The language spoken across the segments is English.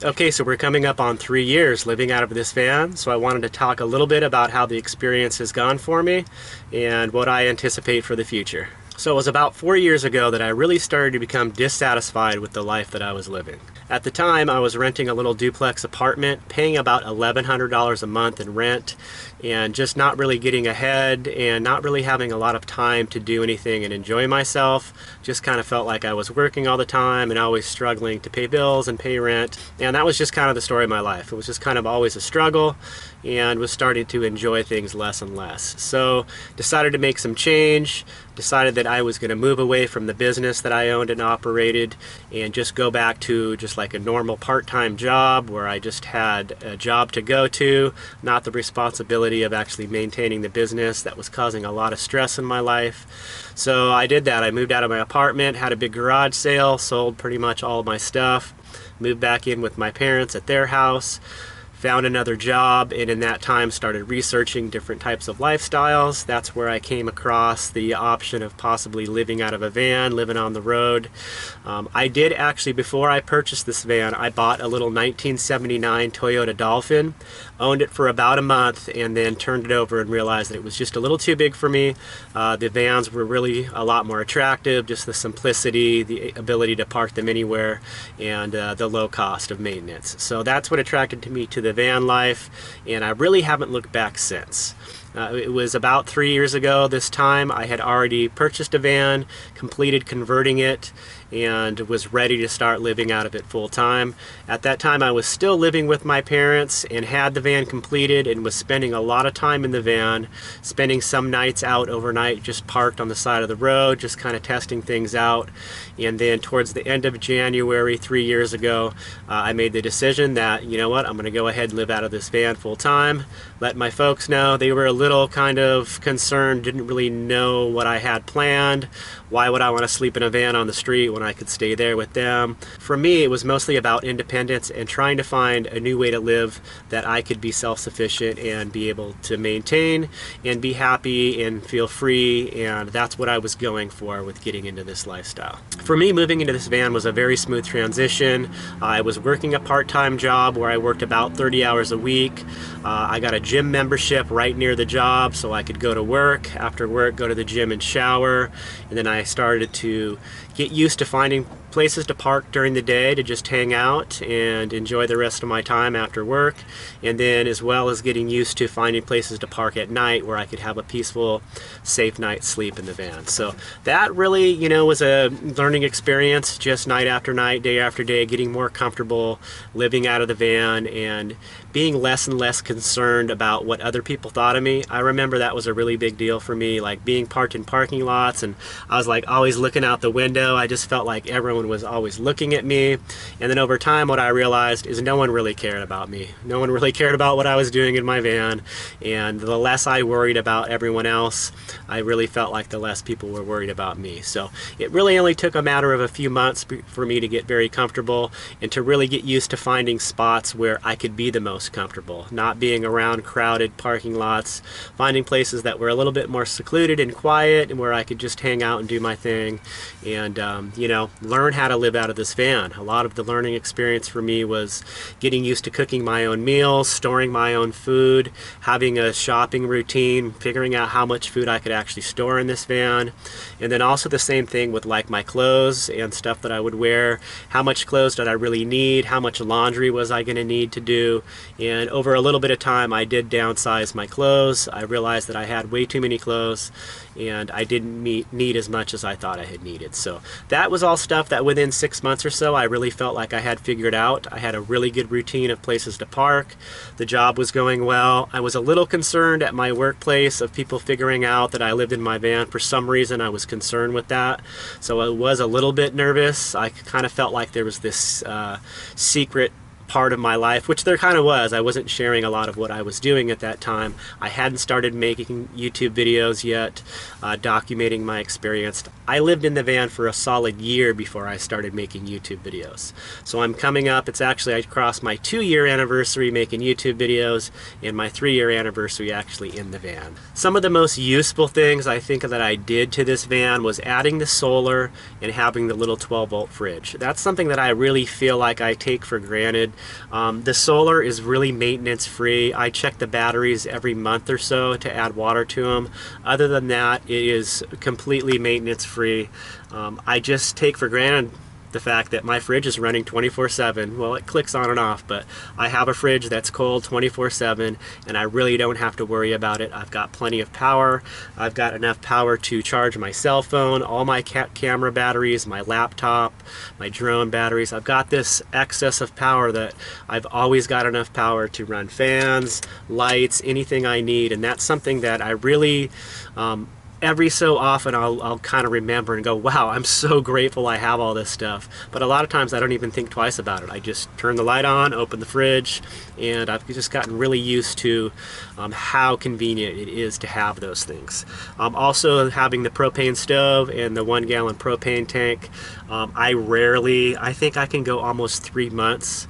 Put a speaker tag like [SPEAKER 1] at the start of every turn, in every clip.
[SPEAKER 1] Okay, so we're coming up on 3 years living out of this van, so I wanted to talk a little bit about how the experience has gone for me and what I anticipate for the future. So it was about 4 years ago that I really started to become dissatisfied with the life that I was living. At the time, I was renting a little duplex apartment, paying about $1,100 a month in rent, and just not really getting ahead and not really having a lot of time to do anything and enjoy myself. Just kind of felt like I was working all the time and always struggling to pay bills and pay rent. And that was just kind of the story of my life. It was just kind of always a struggle, and was starting to enjoy things less and less. So decided to make some change, decided that I was going to move away from the business that I owned and operated and just go back to just like a normal part-time job where I just had a job to go to, not the responsibility of actually maintaining the business that was causing a lot of stress in my life. So I did that. I moved out of my apartment, had a big garage sale, sold pretty much all of my stuff, moved back in with my parents at their house, found another job, and in that time started researching different types of lifestyles. That's where I came across the option of possibly living out of a van, living on the road. I did actually, before I purchased this van, I bought a little 1979 Toyota Dolphin, owned it for about a month, and then turned it over and realized that it was just a little too big for me. The vans were really a lot more attractive, just the simplicity, the ability to park them anywhere, and the low cost of maintenance. So that's what attracted me to the van life, and I really haven't looked back since. It was about 3 years ago this time. I had already purchased a van, completed converting it, and was ready to start living out of it full time. At that time I was still living with my parents and had the van completed and was spending a lot of time in the van, spending some nights out overnight just parked on the side of the road, just kind of testing things out. And then towards the end of January 3 years ago, I made the decision that, you know what, I'm going to go ahead and live out of this van full time. Let my folks know. They were a little kind of concerned, didn't really know what I had planned. Why would I want to sleep in a van on the street when I could stay there with them? For me, it was mostly about independence and trying to find a new way to live that I could be self-sufficient and be able to maintain and be happy and feel free, and that's what I was going for with getting into this lifestyle. For me, moving into this van was a very smooth transition. I was working a part-time job where I worked about 30 hours a week. I got a gym membership right near the job so I could go to work, after work go to the gym and shower, and then I started to get used to finding places to park during the day to just hang out and enjoy the rest of my time after work, and then as well as getting used to finding places to park at night where I could have a peaceful, safe night's sleep in the van. So that really, you know, was a learning experience, just night after night, day after day, getting more comfortable living out of the van and being less and less concerned about what other people thought of me. I remember that was a really big deal for me, like being parked in parking lots, and I was like always looking out the window. I just felt like everyone was always looking at me. And then over time what I realized is no one really cared about me. No one really cared about what I was doing in my van, and the less I worried about everyone else, I really felt like the less people were worried about me. So it really only took a matter of a few months for me to get very comfortable and to really get used to finding spots where I could be the most comfortable, not being around crowded parking lots, finding places that were a little bit more secluded and quiet and where I could just hang out and do my thing and you know, learn how to live out of this van. A lot of the learning experience for me was getting used to cooking my own meals, storing my own food, having a shopping routine, figuring out how much food I could actually store in this van, and then also the same thing with like my clothes and stuff that I would wear. How much clothes did I really need? How much laundry was I going to need to do? And over a little bit of time I did downsize my clothes. I realized that I had way too many clothes and I didn't need as much as I thought I had needed. So that was all stuff that within 6 months or so I really felt like I had figured out. I had a really good routine of places to park. The job was going well. I was a little concerned at my workplace of people figuring out that I lived in my van. For some reason I was concerned with that. So I was a little bit nervous. I kind of felt like there was this secret part of my life, which there kind of was. I wasn't sharing a lot of what I was doing at that time. I hadn't started making YouTube videos yet, documenting my experience. I lived in the van for a solid year before I started making YouTube videos. So I'm coming up, it's actually, I crossed my 2-year anniversary making YouTube videos and my 3-year anniversary actually in the van. Some of the most useful things I think that I did to this van was adding the solar and having the little 12-volt fridge. That's something that I really feel like I take for granted The solar is really maintenance free. I check the batteries every month or so to add water to them. Other than that, it is completely maintenance free. I just take for granted the fact that my fridge is running 24/7. Well, it clicks on and off, but I have a fridge that's cold 24/7, and I really don't have to worry about it. I've got plenty of power. I've got enough power to charge my cell phone, all my camera batteries, my laptop, my drone batteries. I've got this excess of power that I've always got enough power to run fans, lights, anything I need, and that's something that I really every so often I'll kind of remember and go, wow, I'm so grateful I have all this stuff. But a lot of times I don't even think twice about it. I just turn the light on, open the fridge, and I've just gotten really used to how convenient it is to have those things. Also having the propane stove and the 1 gallon propane tank, I think I can go almost 3 months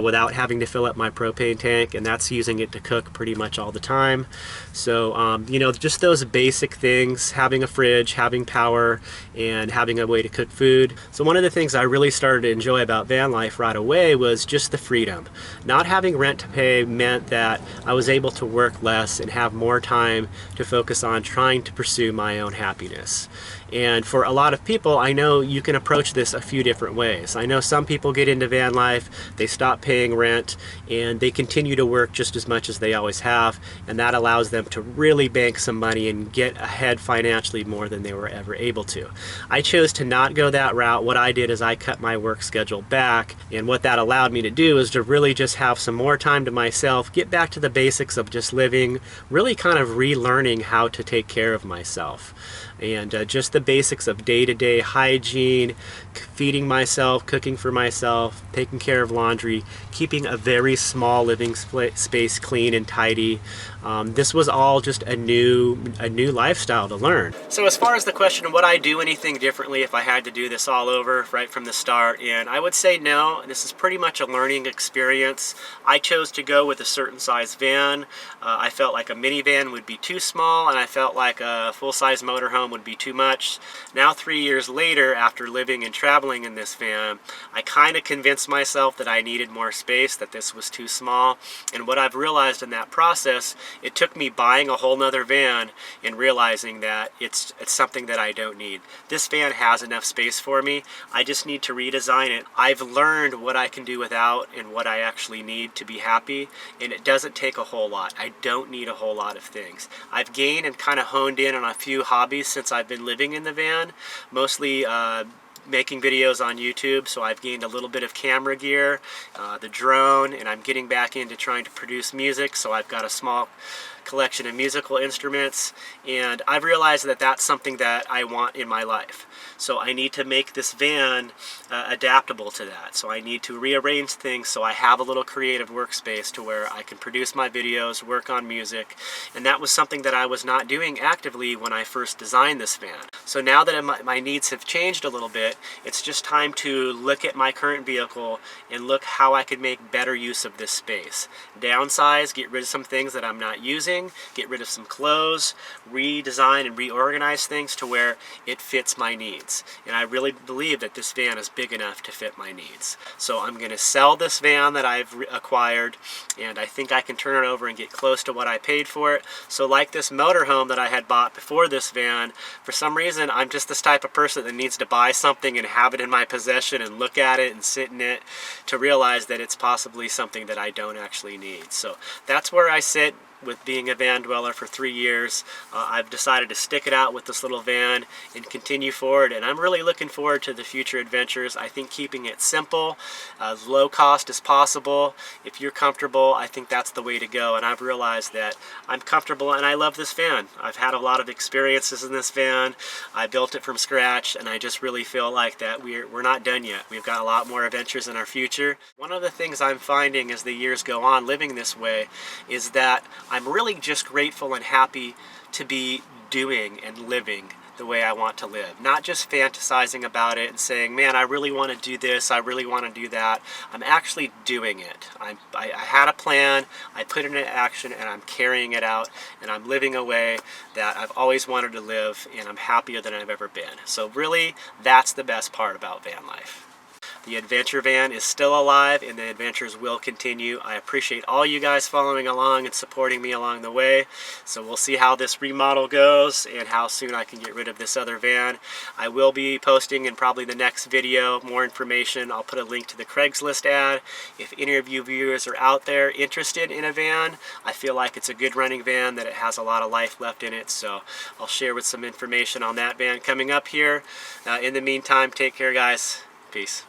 [SPEAKER 1] without having to fill up my propane tank, and that's using it to cook pretty much all the time. So you know, just those basic things, having a fridge, having power, and having a way to cook food. So one of the things I really started to enjoy about van life right away was just the freedom. Not having rent to pay meant that I was able to work less and have more time to focus on trying to pursue my own happiness. And for a lot of people, I know you can approach this a few different ways. I know some people get into van life, they stop paying rent, and they continue to work just as much as they always have, and that allows them to really bank some money and get ahead financially more than they were ever able to. I chose to not go that route. What I did is I cut my work schedule back, and what that allowed me to do is to really just have some more time to myself, get back to the basics of just living, really kind of relearning how to take care of myself. And just the basics of day-to-day hygiene, feeding myself, cooking for myself, taking care of laundry, keeping a very small living space clean and tidy. This was all just a new lifestyle to learn. So as far as the question, would I do anything differently if I had to do this all over right from the start? And I would say no. This is pretty much a learning experience. I chose to go with a certain size van. I felt like a minivan would be too small, and I felt like a full-size motorhome would be too much. Now 3 years later, after living and traveling in this van, I kind of convinced myself that I needed more space, that this was too small. And what I've realized in that process, it took me buying a whole nother van and realizing that it's something that I don't need. This van has enough space for me. I just need to redesign it. I've learned what I can do without and what I actually need to be happy, and it doesn't take a whole lot. I don't need a whole lot of things. I've gained and kind of honed in on a few hobbies since I've been living in the van, mostly making videos on YouTube, so I've gained a little bit of camera gear, the drone, and I'm getting back into trying to produce music, so I've got a small collection of musical instruments, and I've realized that that's something that I want in my life. So I need to make this van adaptable to that. So I need to rearrange things so I have a little creative workspace to where I can produce my videos, work on music, and that was something that I was not doing actively when I first designed this van. So now that my needs have changed a little bit, it's just time to look at my current vehicle and look how I could make better use of this space. Downsize, get rid of some things that I'm not using, get rid of some clothes, redesign and reorganize things to where it fits my needs. And I really believe that this van is big enough to fit my needs. So I'm going to sell this van that I've acquired, and I think I can turn it over and get close to what I paid for it. So like this motorhome that I had bought before this van, for some reason I'm just this type of person that needs to buy something and have it in my possession and look at it and sit in it to realize that it's possibly something that I don't actually need. So that's where I sit with being a van dweller for 3 years. I've decided to stick it out with this little van and continue forward, and I'm really looking forward to the future adventures. I think keeping it simple, as low cost as possible. If you're comfortable, I think that's the way to go, and I've realized that I'm comfortable and I love this van. I've had a lot of experiences in this van. I built it from scratch, and I just really feel like that we're not done yet. We've got a lot more adventures in our future. One of the things I'm finding as the years go on living this way is that I'm really just grateful and happy to be doing and living the way I want to live. Not just fantasizing about it and saying, man, I really want to do this, I really want to do that. I'm actually doing it. I had a plan, I put it into action, and I'm carrying it out, and I'm living a way that I've always wanted to live, and I'm happier than I've ever been. So really, that's the best part about van life. The adventure van is still alive and the adventures will continue. I appreciate all you guys following along and supporting me along the way. So we'll see how this remodel goes and how soon I can get rid of this other van. I will be posting in probably the next video more information. I'll put a link to the Craigslist ad. If any of you viewers are out there interested in a van, I feel like it's a good running van, that it has a lot of life left in it. So I'll share with some information on that van coming up here. In the meantime, take care, guys. Peace.